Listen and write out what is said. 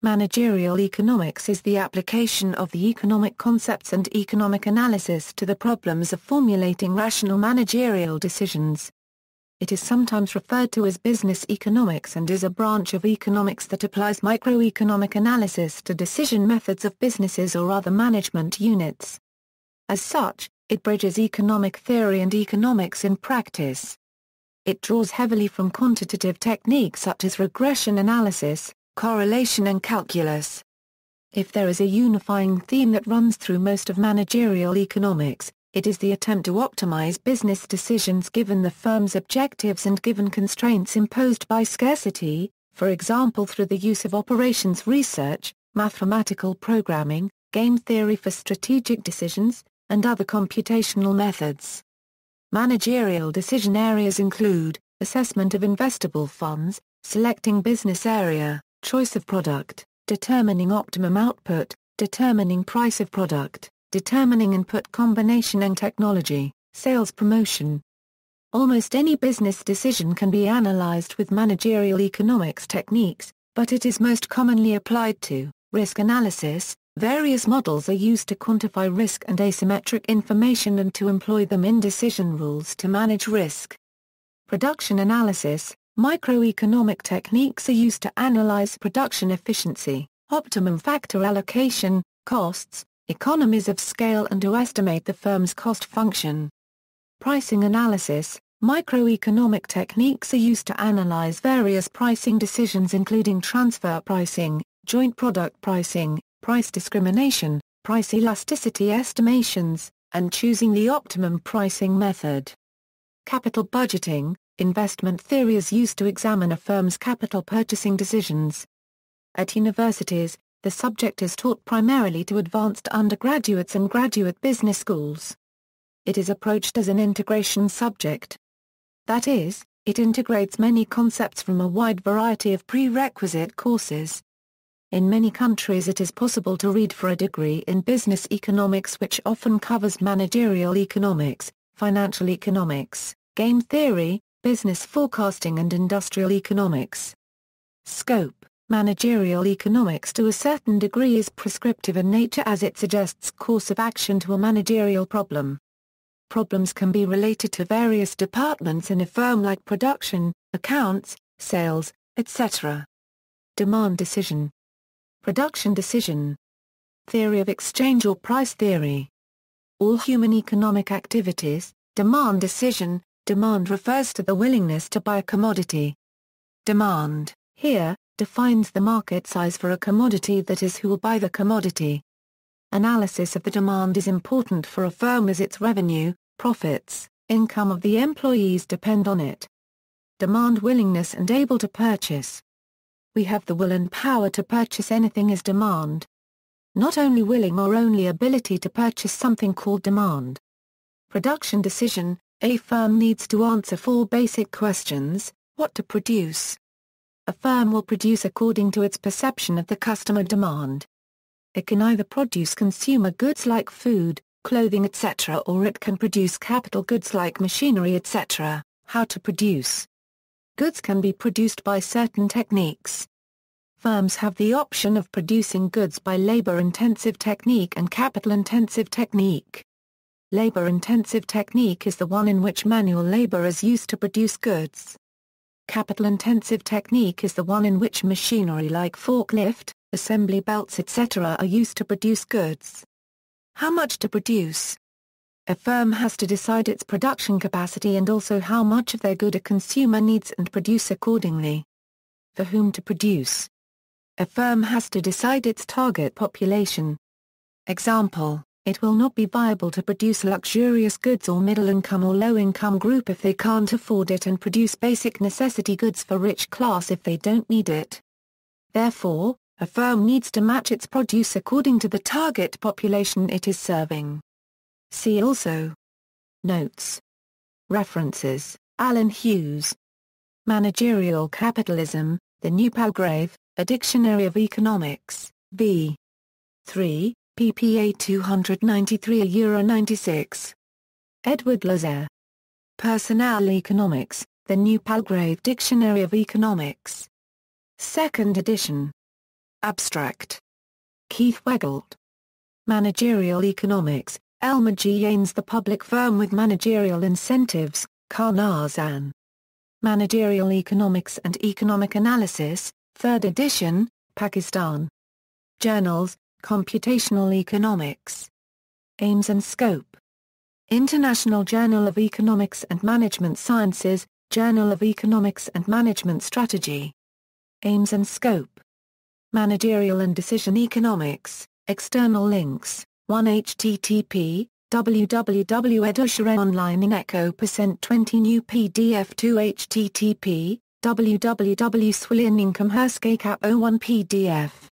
Managerial economics is the application of the economic concepts and economic analysis to the problems of formulating rational managerial decisions. It is sometimes referred to as business economics and is a branch of economics that applies microeconomic analysis to decision methods of businesses or other management units. As such, it bridges economic theory and economics in practice. It draws heavily from quantitative techniques such as regression analysis, correlation and calculus. If there is a unifying theme that runs through most of managerial economics, it is the attempt to optimize business decisions given the firm's objectives and given constraints imposed by scarcity, for example through the use of operations research, mathematical programming, game theory for strategic decisions, and other computational methods. Managerial decision areas include assessment of investable funds, selecting business area, choice of product, determining optimum output, determining price of product, determining input combination and technology, sales promotion. Almost any business decision can be analyzed with managerial economics techniques, but it is most commonly applied to risk analysis. Various models are used to quantify risk and asymmetric information and to employ them in decision rules to manage risk. Production analysis. Microeconomic techniques are used to analyze production efficiency, optimum factor allocation, costs, economies of scale and to estimate the firm's cost function. Pricing analysis. Microeconomic techniques are used to analyze various pricing decisions including transfer pricing, joint product pricing, price discrimination, price elasticity estimations, and choosing the optimum pricing method. Capital budgeting. Investment theory is used to examine a firm's capital purchasing decisions. At universities, the subject is taught primarily to advanced undergraduates and graduate business schools. It is approached as an integration subject. That is, it integrates many concepts from a wide variety of prerequisite courses. In many countries it is possible to read for a degree in business economics which often covers managerial economics, financial economics, game theory, business forecasting and industrial economics. Scope. Managerial economics to a certain degree is prescriptive in nature as it suggests course of action to a managerial problem. Problems can be related to various departments in a firm like production, accounts, sales, etc. Demand decision. Production decision. Theory of exchange or price theory. All human economic activities, demand decision. Demand refers to the willingness to buy a commodity. Demand, here, defines the market size for a commodity, that is, who will buy the commodity. Analysis of the demand is important for a firm as its revenue, profits, income of the employees depend on it. Demand willingness and able to purchase. We have the will and power to purchase anything is demand. Not only willing or only ability to purchase something called demand. Production decision. A firm needs to answer 4 basic questions: what to produce. A firm will produce according to its perception of the customer demand. It can either produce consumer goods like food, clothing etc. or it can produce capital goods like machinery etc. How to produce. Goods can be produced by certain techniques. Firms have the option of producing goods by labor-intensive technique and capital-intensive technique. Labor-intensive technique is the one in which manual labor is used to produce goods. Capital-intensive technique is the one in which machinery like forklift, assembly belts etc. are used to produce goods. How much to produce? A firm has to decide its production capacity and also how much of their good a consumer needs and produce accordingly. For whom to produce? A firm has to decide its target population. Example. It will not be viable to produce luxurious goods or middle-income or low-income group if they can't afford it and produce basic necessity goods for rich class if they don't need it. Therefore, a firm needs to match its produce according to the target population it is serving. See also. Notes. References: Alan Hughes. Managerial Capitalism, The New Palgrave, A Dictionary of Economics, v. 3. ppA 293 €96. Edward Lazare. Personnel Economics, The New Palgrave Dictionary of Economics. 2nd edition. Abstract. Keith Weggelt. Managerial Economics, Elmer G. Yanes. The Public Firm with Managerial Incentives, Karnazan. Managerial Economics and Economic Analysis, 3rd edition, Pakistan. Journals, Computational Economics. Aims and Scope. International Journal of Economics and Management Sciences, Journal of Economics and Management Strategy. Aims and Scope. Managerial and Decision Economics, external links, 1 http, www.edusha online in echo %20 new pdf 2 http, www.swillianincomherskcap 01 pdf